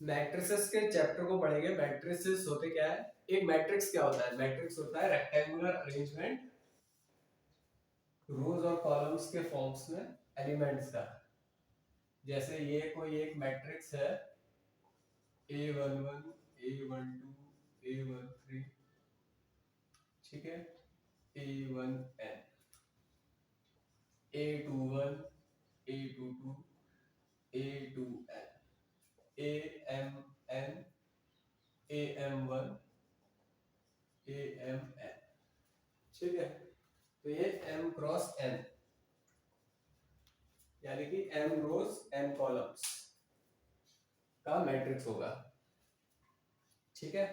Matrices के chapter को पढ़ेंगे। मैट्रिसेस होते क्या है, एक मैट्रिक्स क्या होता है, मैट्रिक्स होता है रेक्टेंगुलर अरेंजमेंट रोज और कॉलम्स के फॉर्म्स में एलिमेंट्स का। जैसे ये कोई एक मैट्रिक्स है A11 A12 A13, ठीक है, A1n A21 A22 A2n AMN AM1 AMN, ठीक है। तो ये m क्रॉस n यानी कि m रोज n कॉलम्स का मैट्रिक्स होगा, ठीक है।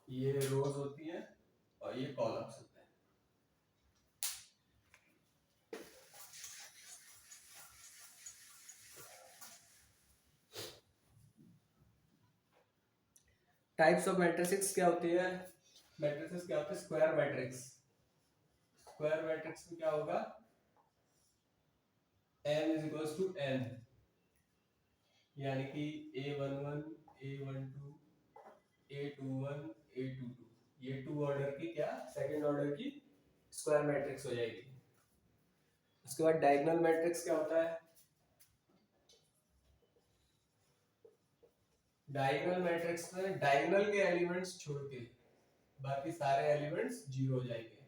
ये रोज होती हैं और ये कॉलम्स होते हैं। टाइप्स ऑफ मैट्रिसेस क्या होती है, मैट्रिसेस क्या होते हैं, स्क्वायर मैट्रिक्स। स्क्वायर मैट्रिक्स में क्या होगा, m is equals to n, यानी कि A11 A12 A21 A22, ये टू ऑर्डर की क्या, सेकंड ऑर्डर की स्क्वायर मैट्रिक्स हो जाएगी। उसके बाद डायगोनल मैट्रिक्स क्या होता है, डायगोनल मैट्रिक्स में डायगोनल के एलिमेंट्स छोड़ के बाकी सारे एलिमेंट्स जीरो हो जाएंगे।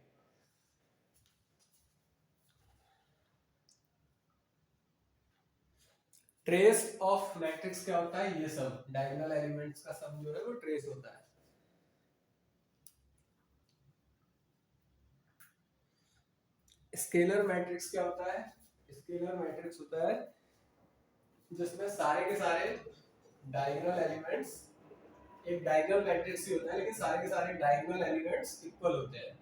ट्रेस ऑफ मैट्रिक्स क्या होता है, ये सब डायगोनल एलिमेंट्स का सम जो है वो ट्रेस होता है। स्केलर मैट्रिक्स क्या होता है, स्केलर मैट्रिक्स होता है जिसमें सारे के सारे डायगोनल एलिमेंट्स, एक डायगोनल मैट्रिक्स ही होता है लेकिन सारे के सारे डायगोनल एलिमेंट्स इक्वल होते हैं।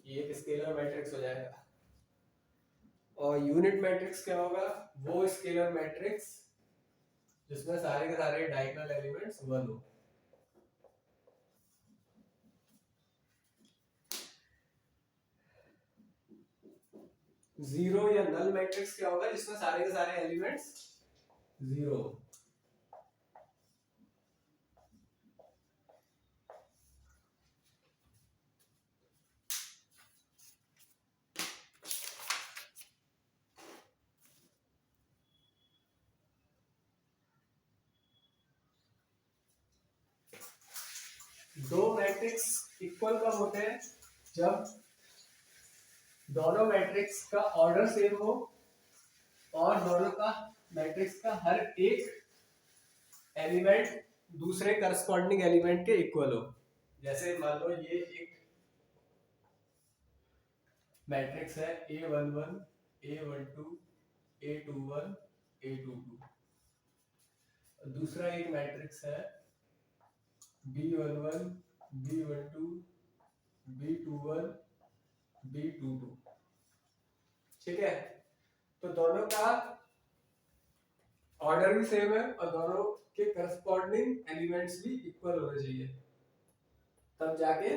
ये एक स्केलर मैट्रिक्स हो जाएगा। और यूनिट मैट्रिक्स क्या होगा, वो स्केलर मैट्रिक्स जिसमें सारे के सारे डायगोनल एलिमेंट्स वन हो। जीरो या नल मैट्रिक्स क्या होगा, जिसमें सारे के सारे एलिमेंट्स जीरो। दो मैट्रिक्स इक्वल कब होते हैं, जब दोनों मैट्रिक्स का ऑर्डर सेम हो और दोनों का मैट्रिक्स का हर एक एलिमेंट दूसरे करस्पॉन्डिंग एलिमेंट के इक्वल हो। जैसे मान लो ये एक मैट्रिक्स है A11 A12 A21 A22, दूसरा एक मैट्रिक्स है B11 B12 B21 B22, ठीक है। तो दोनों का ऑर्डर भी सेम है और दोनों के करस्पॉन्डिंग एलिमेंट्स भी इक्वल होने चाहिए, तब जाके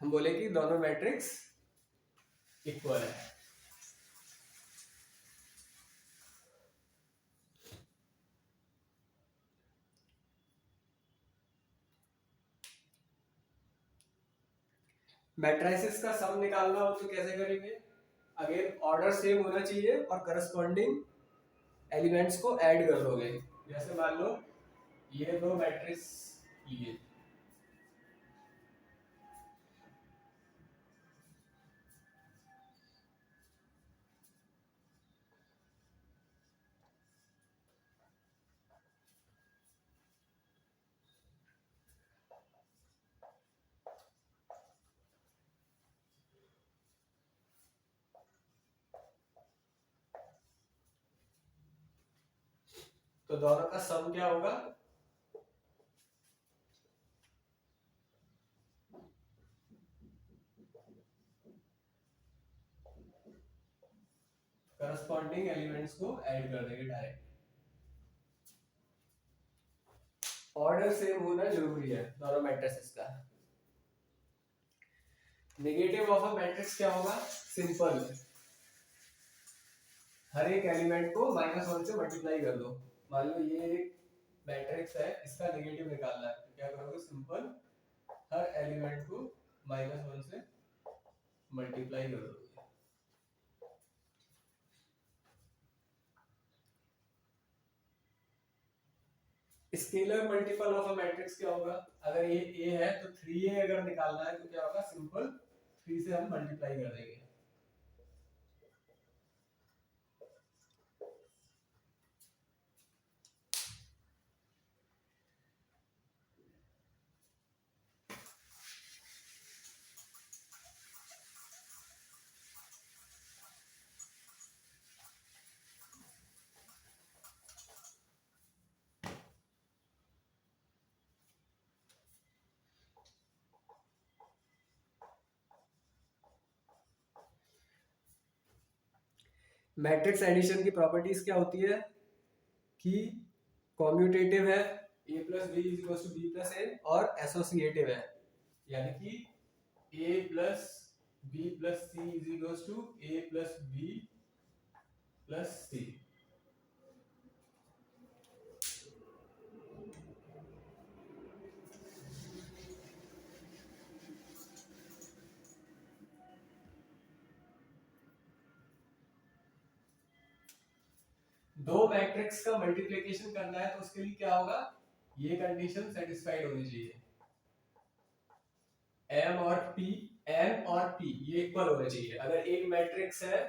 हम बोले कि दोनों मैट्रिक्स इक्वल है। मैट्रिसेस का सम निकालना हो तो कैसे करेंगे, अगेन ऑर्डर सेम होना चाहिए और करस्पॉन्डिंग एलिमेंट्स को ऐड कर दोगे। जैसे मान लो ये दो मैट्रिक्स लिए, तो दोनों का सम क्या होगा, करस्पॉन्डिंग एलिमेंट्स को ऐड कर देंगे डायरेक्ट। ऑर्डर सेम होना जरूरी है दोनों मैट्रिसेस का। नेगेटिव ऑफ अ मैट्रिक्स क्या होगा, सिंपल हर एक एलिमेंट को -1 से मल्टीप्लाई कर दो। मान लो ये एक मैट्रिक्स है, इसका नेगेटिव निकालना है, तो क्या करोगे, सिंपल हर एलिमेंट को -1 से मल्टीप्लाई कर दोगे। Scalar multiple of a matrix क्या होगा, अगर ये a है तो 3a अगर निकालना है तो क्या होगा, सिंपल 3 से हम मल्टीप्लाई कर देंगे। मैट्रिक्स एडिशन की प्रॉपर्टीज क्या होती है कि कॉम्यूटेटिव है, a plus B is equal to B plus A, और एसोसिएटिव है, यानी कि a plus B plus C is equal to a plus B plus C. दो मैट्रिक्स का मल्टीप्लिकेशन करना है तो उसके लिए क्या होगा, ये कंडीशन सेटिस्फाइड होनी चाहिए, m और p, n और p ये इक्वल होने चाहिए। अगर एक मैट्रिक्स है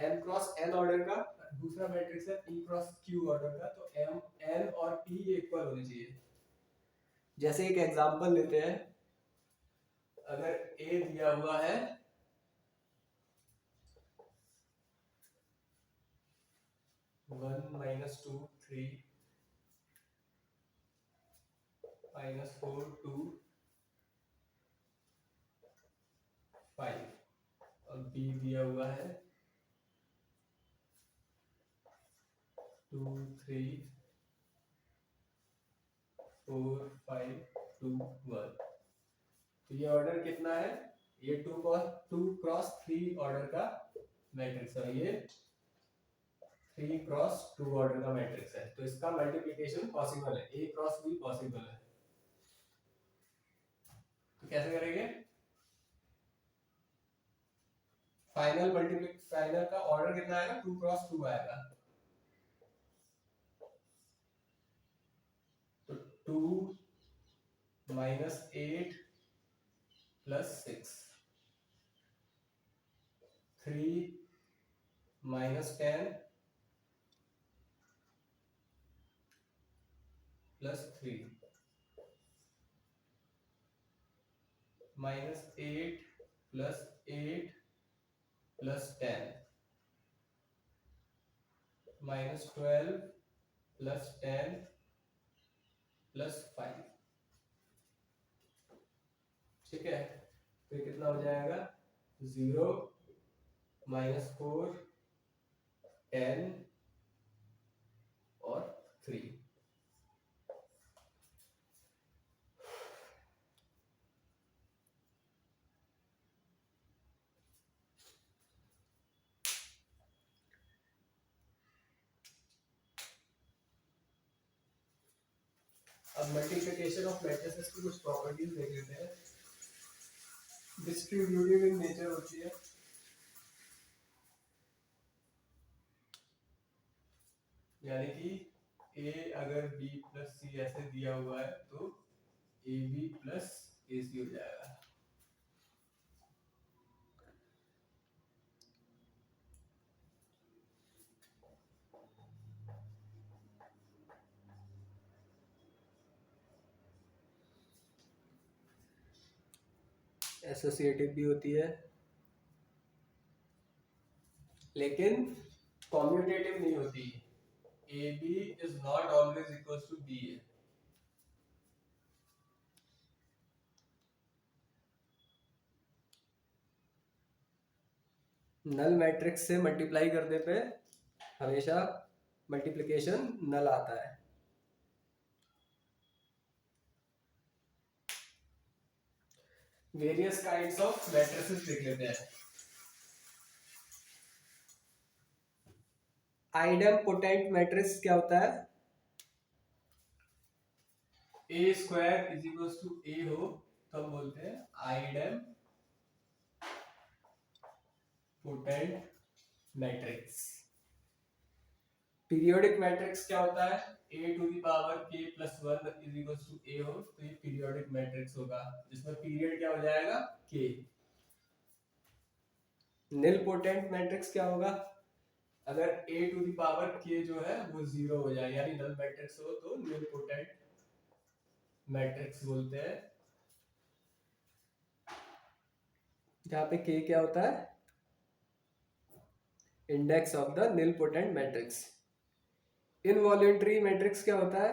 n क्रॉस n ऑर्डर का, दूसरा मैट्रिक्स है p क्रॉस q ऑर्डर का, तो m n और p ये इक्वल होने चाहिए। जैसे एक एग्जांपल लेते हैं, अगर a दिया हुआ है 1 -2 3 -4 2 5, और b दिया हुआ है 2 3 4 5 2 1। तो ये ऑर्डर कितना है, ये 2 क्रॉस 3 ऑर्डर का मैट्रिक्स है, ये 3 क्रॉस 2 ऑर्डर का मैट्रिक्स है, तो इसका मल्टीप्लिकेशन पॉसिबल है, a क्रॉस b पॉसिबल है। तो कैसे करेंगे, फाइनल का ऑर्डर कितना आएगा, 2 क्रॉस 2 आएगा, तो 2 -8 plus 6, 3 -10 plus 3, -8 plus 8 plus 10, -12 plus 10 plus 5। ठीक है, फिर कितना हो जाएगा, 0 -4 10 और 3। अब मल्टीप्लिकेशन ऑफ मैट्रिसेस की कुछ प्रॉपर्टीज देख लेते हैं। डिस्ट्रीब्यूटिव इन नेचर होती है, यानी कि a अगर b प्लस सी ऐसे दिया हुआ है तो ab प्लस ac हो जाएगा। एसोसिएटिव भी होती है, लेकिन कॉम्यूटेटिव नहीं होती। ab is not always equal to ba। Null matrix से मल्टीप्लाई करने पे हमेशा मल्टीप्लिकेशन नल आता है। वेरियस काइंड्स ऑफ मैट्रिसेस देख लेते हैं। आइडेम्पोटेंट मैट्रिक्स क्या होता है? ए square is equal to A हो तो हम बोलते हैं आइडेम्पोटेंट मैट्रिक्स। पीरियोडिक मैट्रिक्स क्या होता है? A to the power K plus one is equal to A हो तो ये पीरियोडिक मैट्रिक्स होगा, जिसमें पीरियड क्या हो जाएगा? के। निल पोटेंट मैट्रिक्स क्या होगा? अगर a to the power k जो है वो जीरो हो जाए, यानी नल मैट्रिक्स हो तो निल पोटेंट मैट्रिक्स बोलते हैं, जहां पे k क्या होता है? Index of the nilpotent matrix. Involutory matrix क्या होता है?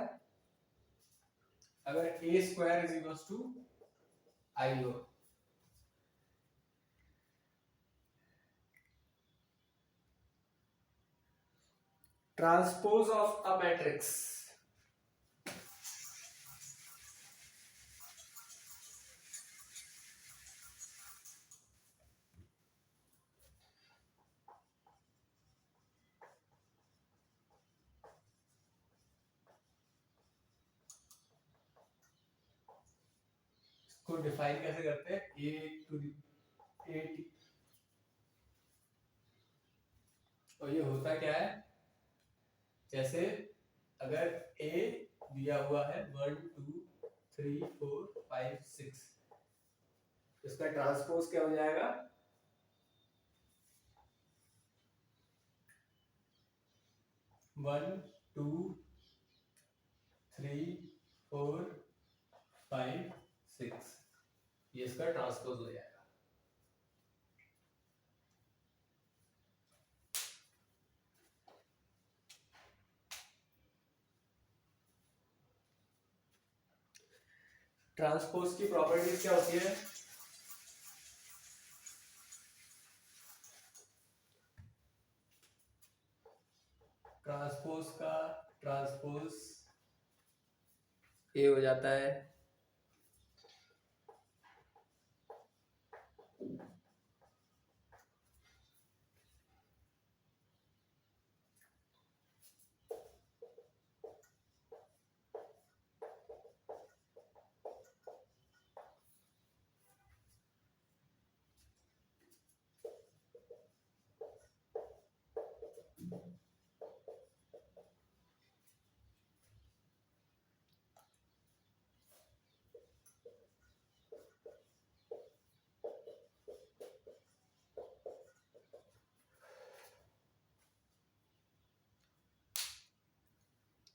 अगर a square is equal to i हो। Transpose of a matrix. को डिफाइन कैसे करते हैं? a टू a और ये होता क्या है? जैसे अगर a दिया हुआ है 1 2 3 4 5 6, इसका ट्रांसपोज क्या हो जाएगा? 1 2 3 4 5 6, ये इसका ट्रांसपोज हो जाएगा। ट्रांसपोज की प्रॉपर्टीज क्या होती है? ट्रांसपोज का ट्रांसपोज ए हो जाता है,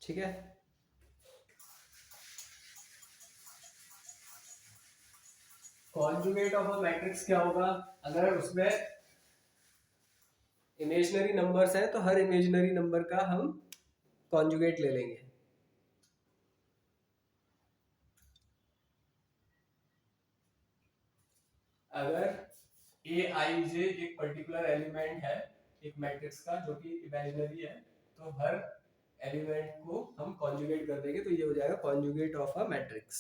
ठीक है। कॉन्जुगेट ऑफ अ मैट्रिक्स क्या होगा? अगर उसमें इमेजिनरी नंबर्स है तो हर इमेजिनरी नंबर का हम कॉन्जुगेट ले लेंगे। अगर ए आई जे एक पर्टिकुलर एलिमेंट है एक मैट्रिक्स का जो कि इमेजिनरी है, तो हर एलिमेंट को हम कॉन्जुगेट कर देंगे, तो ये हो जाएगा conjugate of a matrix.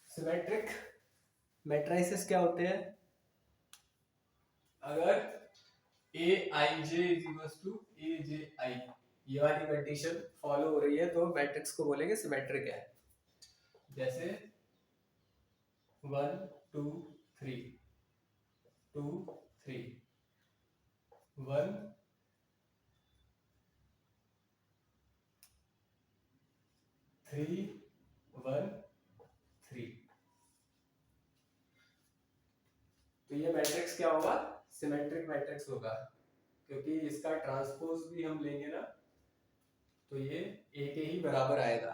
Symmetric matrices क्या होते हैं? अगर ए आई जे इज इक्वल टू ए जे आई, ये वाली कंडीशन फॉलो हो रही है तो मैट्रिक्स को बोलेंगे सिमेट्रिक है। जैसे 1 2 3 2 3 1 3 1 3, तो ये मैट्रिक्स क्या होगा? सिमेट्रिक मैट्रिक्स होगा, क्योंकि इसका ट्रांसपोज भी हम लेंगे ना तो ये ए के ही बराबर आएगा।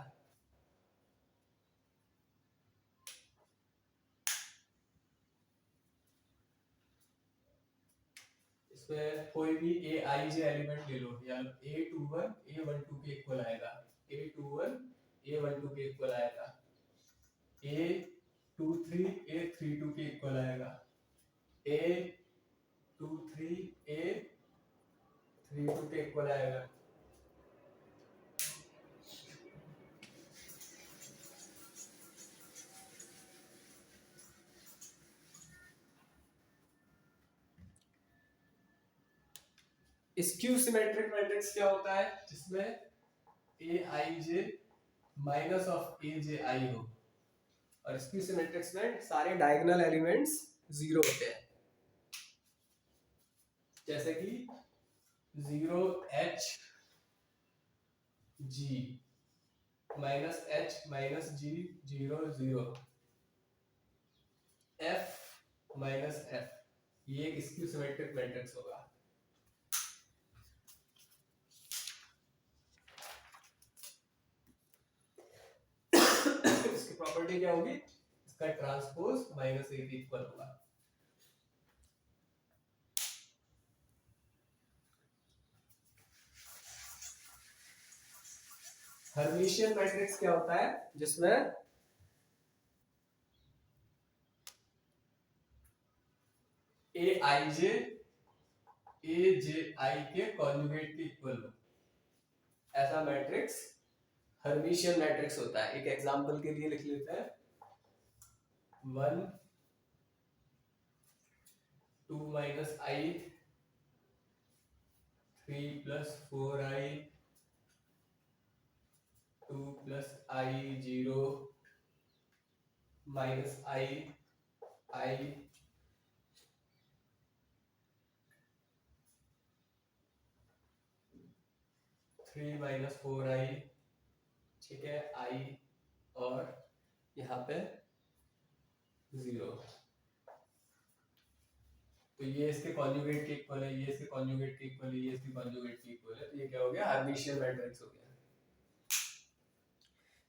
इसमें कोई भी ए आई जे एलिमेंट ले लो, या A21 A12 के इक्वल आएगा, A21 A12 के इक्वल आएगा, A23 A32 के इक्वल आएगा, A23 A32 के इक्वल आएगा। स्क्यू सिमेट्रिक मैट्रिक्स क्या होता है, जिसमें ए आई जे माइनस ऑफ ए जे आई हो, और स्क्यू सिमेट्रिक्स में सारे डायगोनल एलिमेंट्स जीरो होते हैं, जैसे कि 0 H G minus H minus G 0 0 F minus F, ये एक स्क्यू सिमेट्रिक मैट्रिक्स होगा। इसकी प्रॉपर्टी क्या होगी, इसका ट्रांसपोज माइनस ए के इक्वल होगा। हर्मिशियन मैट्रिक्स क्या होता है, जिसमें ए आई जे ए जे आई के कॉन्जुगेट के इक्वल हो, ऐसा मैट्रिक्स हर्मिशियन मैट्रिक्स होता है। एक एग्जांपल के लिए लिख लेते हैं, 1 2 माइनस आई 3 प्लस 4i 2 प्लस आई 0 माइनस आई 3 माइनस 4i, ठीक है, आई और यहाँ पे 0। तो ये इसके कॉन्जुगेट के इक्वल है, ये इसके कॉन्जुगेट के इक्वल है, ये इसके कॉन्जुगेट के इक्वल है, तो ये क्या हो गया, हर्मिशियन मैट्रिक्स हो गया।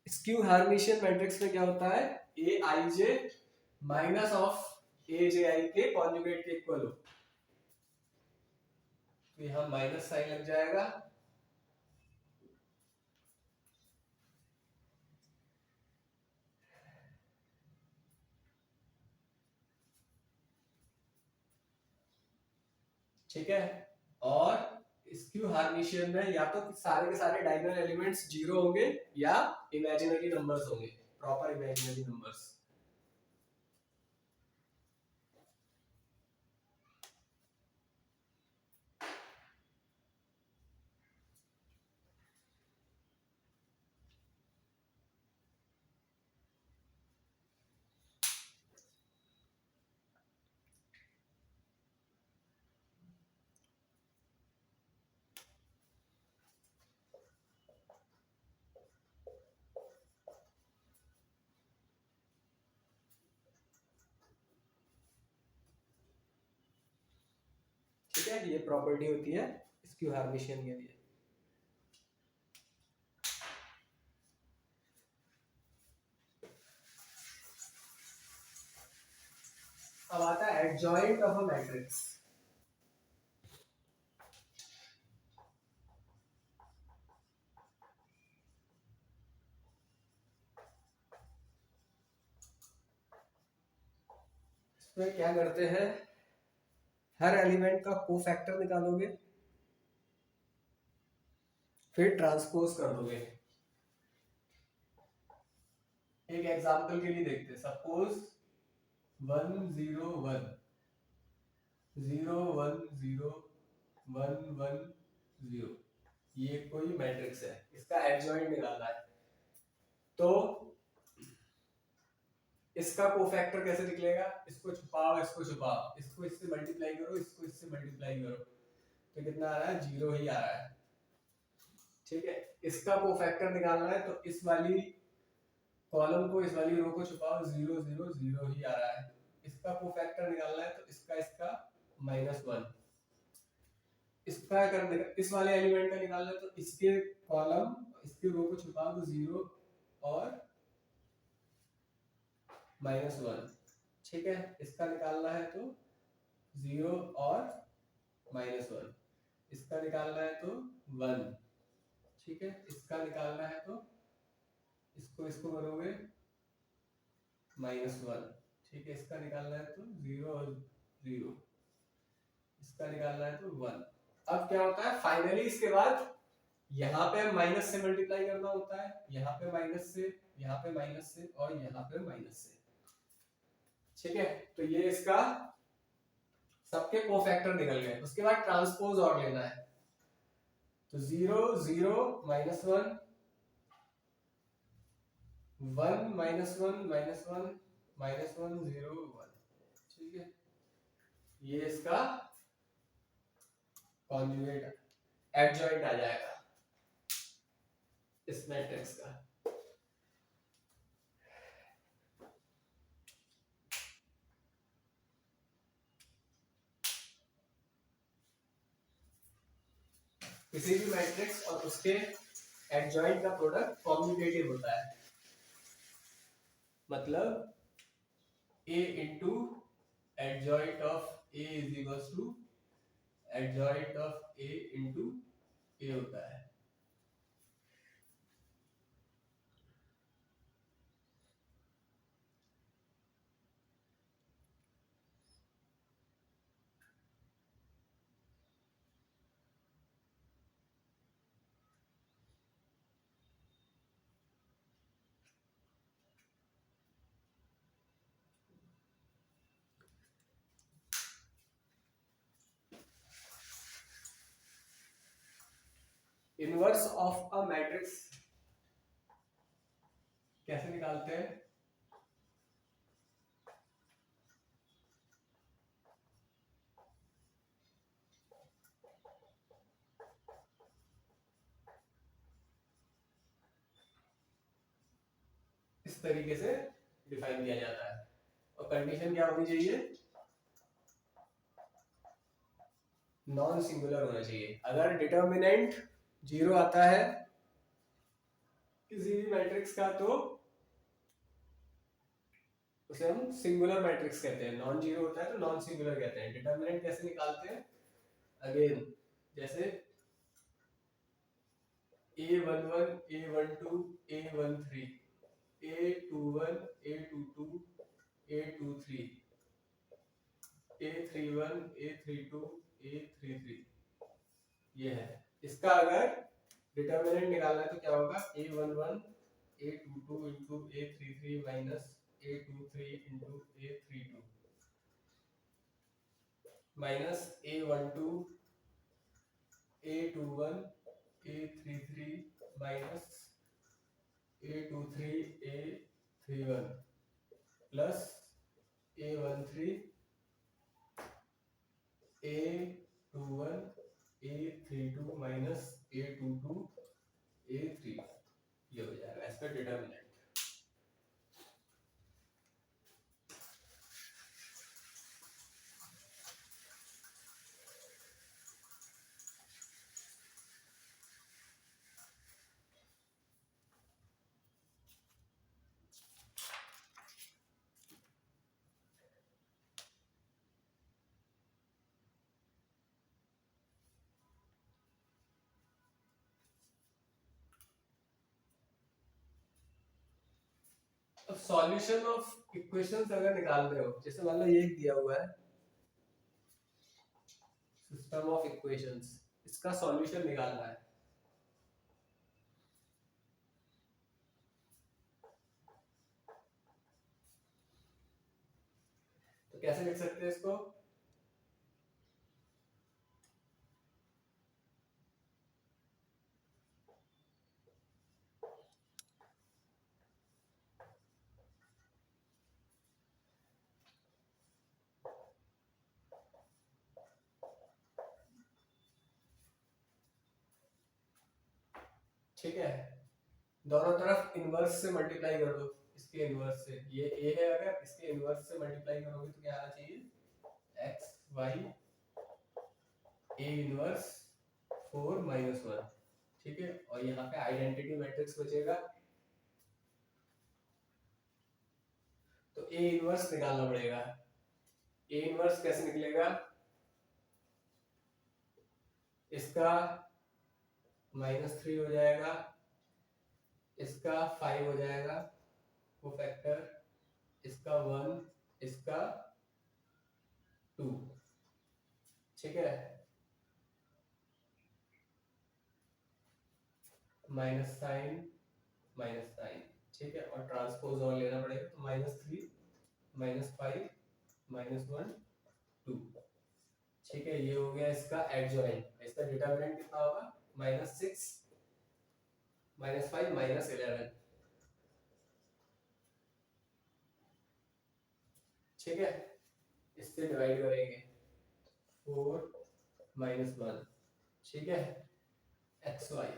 स्क्यू हर्मिशियन मैट्रिक्स में क्या होता है, ए आई जे माइनस ऑफ ए जे आई के कॉन्जुगेट के इक्वल हो, तो यहाँ माइनस साइन लग जाएगा, ठीक है। और स्क्यू हार्मिशियन में या तो सारे के सारे डायगोनल एलिमेंट्स जीरो होंगे या इमेजिनरी नंबर्स होंगे, प्रॉपर इमेजिनरी नंबर्स। ठीक है, ये प्रॉपर्टी होती है स्क्यू हार्मिशियन के लिए। अब आता है एडजॉइंट ऑफ अ मैट्रिक्स। इसमें क्या करते हैं, हर एलिमेंट का कोफैक्टर निकालोगे, फिर ट्रांसपोज कर दोगे। एक एग्जांपल के लिए देखते हैं, सपोज 1 0 1 0 1 0 1 1 0, ये कोई मैट्रिक्स है, इसका एडजॉइंट निकालना है। तो इसका कोफैक्टर कैसे निकलेगा, इसको छुपाओ, इसको छुपाओ, इसको इससे मल्टीप्लाई करो, इसको इससे मल्टीप्लाई करो, तो कितना आ रहा है, 0 ही आ रहा है। ठीक है, इसका कोफैक्टर निकालना है, तो इस वाली कॉलम को, इस वाली रो को छुपाओ, 0 0 0 ही आ रहा है। इसका कोफैक्टर निकालना है, तो इसका -1। इसका करने का, इस वाले एलिमेंट का निकालना है, तो इसके कॉलम, इसके रो को छुपाओ, तो 0 और -1। ठीक है, इसका निकालना है तो 0 और -1, इसका निकालना है तो 1। ठीक है, इसका निकालना है तो इसको करोगे -1। ठीक है, इसका निकालना है तो 0 और 0, इसका निकालना है तो 1। अब क्या होता है, फाइनली इसके बाद यहाँ पे माइनस से मल्टीप्लाई करना होता है, यहाँ पे माइनस से, यहाँ पे माइनस से, और यहाँ पे माइनस से। ठीक है, तो ये इसका सबके कोफैक्टर निकल गए। उसके बाद ट्रांसपोज और लेना है, तो 0 0 -1 1 -1 -1 -1 0 1, ठीक है। ये इसका कॉन्जुगेट एडजॉइंट आ जाएगा इस मैट्रिक्स का। किसी भी मैट्रिक्स और उसके एडजॉइंट का प्रोडक्ट कॉम्यूटेटिव होता है, मतलब a into adjoint of a is equals to adjoint of a into a होता है। इनवर्स ऑफ अ मैट्रिक्स कैसे निकालते हैं? इस तरीके से डिफाइन किया जाता है, और कंडीशन क्या होनी चाहिए? नॉन सिंगुलर होना चाहिए। अगर डिटर्मिनेंट 0 आता है किसी भी मैट्रिक्स का, तो उसे हम सिंगुलर मैट्रिक्स कहते हैं। नॉन जीरो होता है तो नॉन सिंगुलर कहते हैं। डिटर्मिनेंट कैसे निकालते हैं? अगेन जैसे a11 a12 a13 a21 a22 a23 a31 a32 a33, ये है। इसका अगर डिटर्मिनेंट निकालना है तो क्या होगा? a11 a22 into a33 minus a23 into a32 minus a12 a21 a33 minus a23 a31 plus a13 a21 a32 minus a22 a3, ये हो जाएगा इसका डिटर्मिनेंट। अब सॉल्यूशन ऑफ इक्वेशंस अगर निकाल रहे हो, जैसे मान लो ये दिया हुआ है सिस्टम ऑफ इक्वेशंस, इसका सॉल्यूशन निकालना है, तो कैसे लिख सकते हैं इसको? ठीक है, दोनों तरफ इनवर्स से मल्टीप्लाई कर दो। इसके इनवर्स से, ये a है, अगर इसके इनवर्स से मल्टीप्लाई करोगे तो क्या आना चाहिए? x y a inverse 4 minus 1, ठीक है। और यहाँ पे आइडेंटिटी मैट्रिक्स बचेगा, तो a इनवर्स निकालना पड़ेगा। a इनवर्स कैसे निकलेगा? इसका -3 हो जाएगा, इसका 5 हो जाएगा वो फैक्टर, इसका 1, इसका 2, ठीक है। माइनस साइन, ठीक है, और ट्रांसपोज और लेना पड़ेगा, तो -3 -5 -1 2, ठीक है। ये हो गया इसका एडजॉइंट। इसका डिटरमिनेंट कितना होगा? -6 -5 -11, ठीक है। इससे डिवाइड करेंगे 4 -1, ठीक है, xy।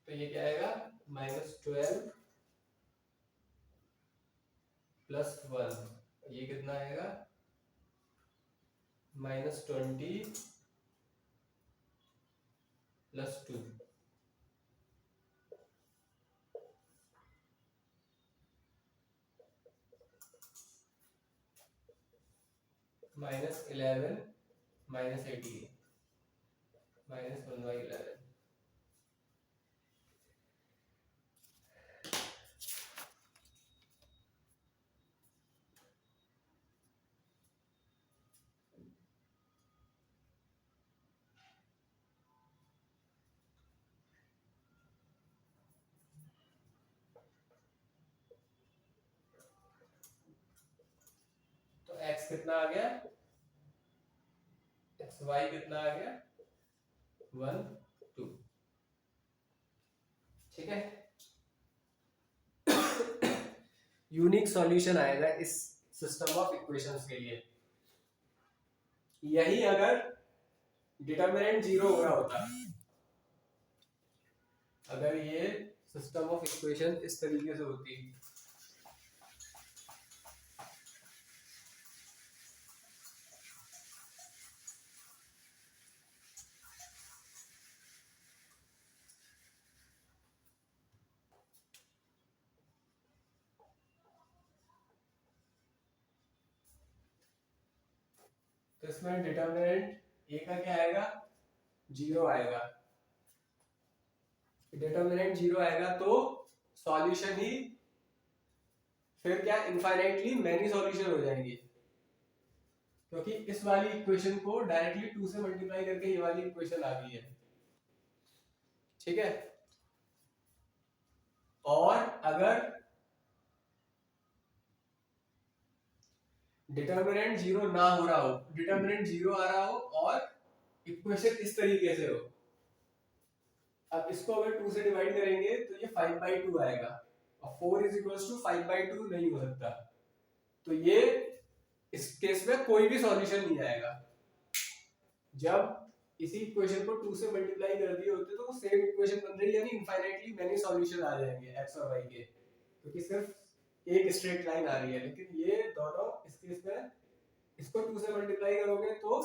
तो ये क्या आएगा, -12 + 1, ये कितना आएगा, -20 + 2, -11 -18 -1/11। तो x कितना आ गया, xy कितना आ गया, 1 2, ठीक है। यूनिक सॉल्यूशन आएगा इस सिस्टम ऑफ इक्वेशंस के लिए। यही अगर डिटरमिनेंट 0 हो रहा होता, अगर ये सिस्टम ऑफ इक्वेशन इस तरीके से होती, तो इसमें डिटरमिनेंट ए का क्या आएगा, 0 आएगा। डिटरमिनेंट 0 आएगा तो सॉल्यूशन ही फिर क्या, इनफाइनाइटली मैनी सॉल्यूशन हो जाएंगे, क्योंकि इस वाली इक्वेशन को डायरेक्टली 2 से मल्टीप्लाई करके ये वाली इक्वेशन आ गई है, ठीक है। और अगर डिटरमिनेंट 0 ना हो रहा हो, डिटरमिनेंट 0 आ रहा हो और इक्वेशन इस तरीके से हो, अब इसको अगर 2 से डिवाइड करेंगे तो ये 5/2 आएगा, और 4 = 5/2 नहीं हो सकता, तो ये इस केस में कोई भी सॉल्यूशन नहीं आएगा। जब इसी इक्वेशन को 2 से मल्टीप्लाई कर दिए होते तो वो सेम इक्वेशन बन रही है, यानी इनफाइनाइटली मेनी सॉल्यूशन आ जाएंगे x और y के, क्योंकि सिर्फ एक स्ट्रेट लाइन आ रही है। लेकिन ये दोनों इस केस में इसको 2 से मल्टीप्लाई करोगे तो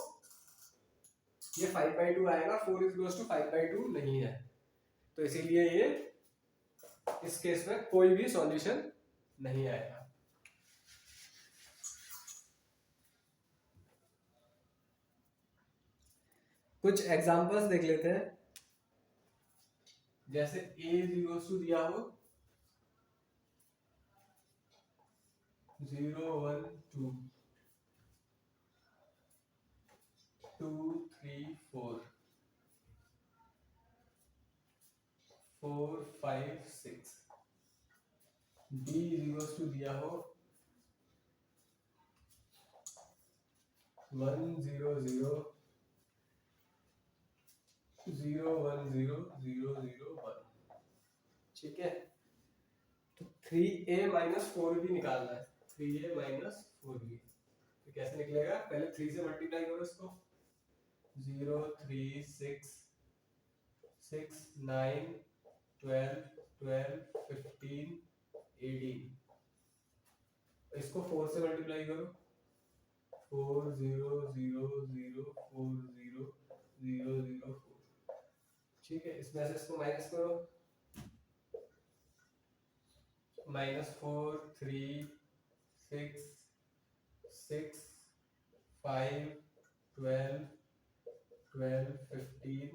ये 5/2 आएगा, 4 = 5/2 नहीं है, तो इसीलिए ये इस केस में कोई भी सॉल्यूशन नहीं आएगा। कुछ एग्जांपल्स देख लेते हैं, जैसे a दिया हो 0 1 2 2 3 4 4 5 6, b दिया हो 1 0 0 0 1 0 0 0 1, ठीक है। तो 3a - 4b निकालना है, 3a - 4b, तो कैसे निकलेगा, पहले 3 से मल्टीप्लाई करो इसको, 0 3 6 6 9 12 12 15 18, इसको 4 से मल्टीप्लाई करो, 4 0 0 0 4 0 0 0 4, ठीक है। इसमें से इसको माइनस करो, -4 3 6 6 5 12 12 15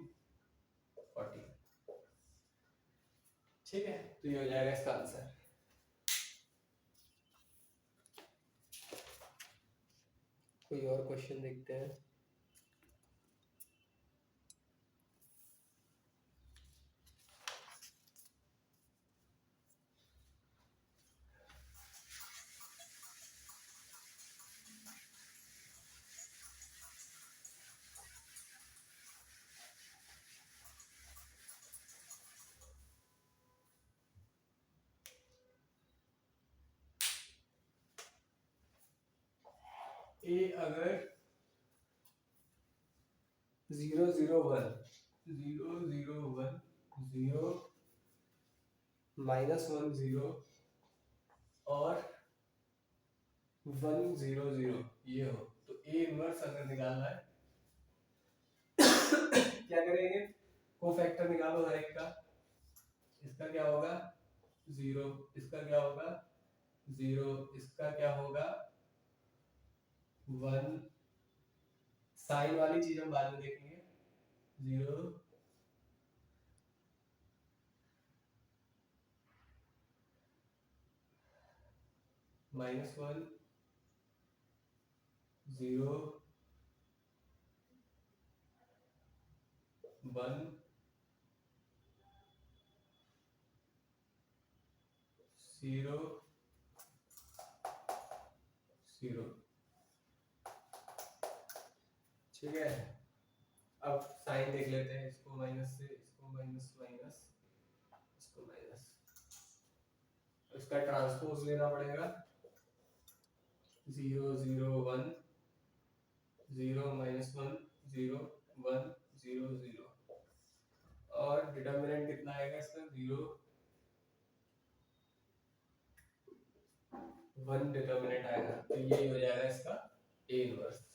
40, ठीक है। तो ये हो जाएगा इसका आंसर। कोई और क्वेश्चन देखते हैं। ए अगर 0 0 1 0 0 1 0 -1 0 और 1 0 0 ये हो तो ए इनवर्स अगर निकालना है क्या करेंगे, कोफैक्टर निकालो हर एक का। इसका क्या होगा 0, इसका क्या होगा 0, इसका क्या होगा 1, साइन वाली चीज हम बाद में देखेंगे। 0 -1 0 1 0 0। ठीक है, अब साइन देख लेते हैं, इसको माइनस से इसको माइनस माइनस इसको माइनस, इसका ट्रांसपोज लेना पड़ेगा 0 0 1 0 -1 0 1 0 0 और डिटर्मिनेंट कितना आएगा इसका 0 1 डिटर्मिनेंट आएगा, तो ये हो जाएगा इसका ए इनवर्स।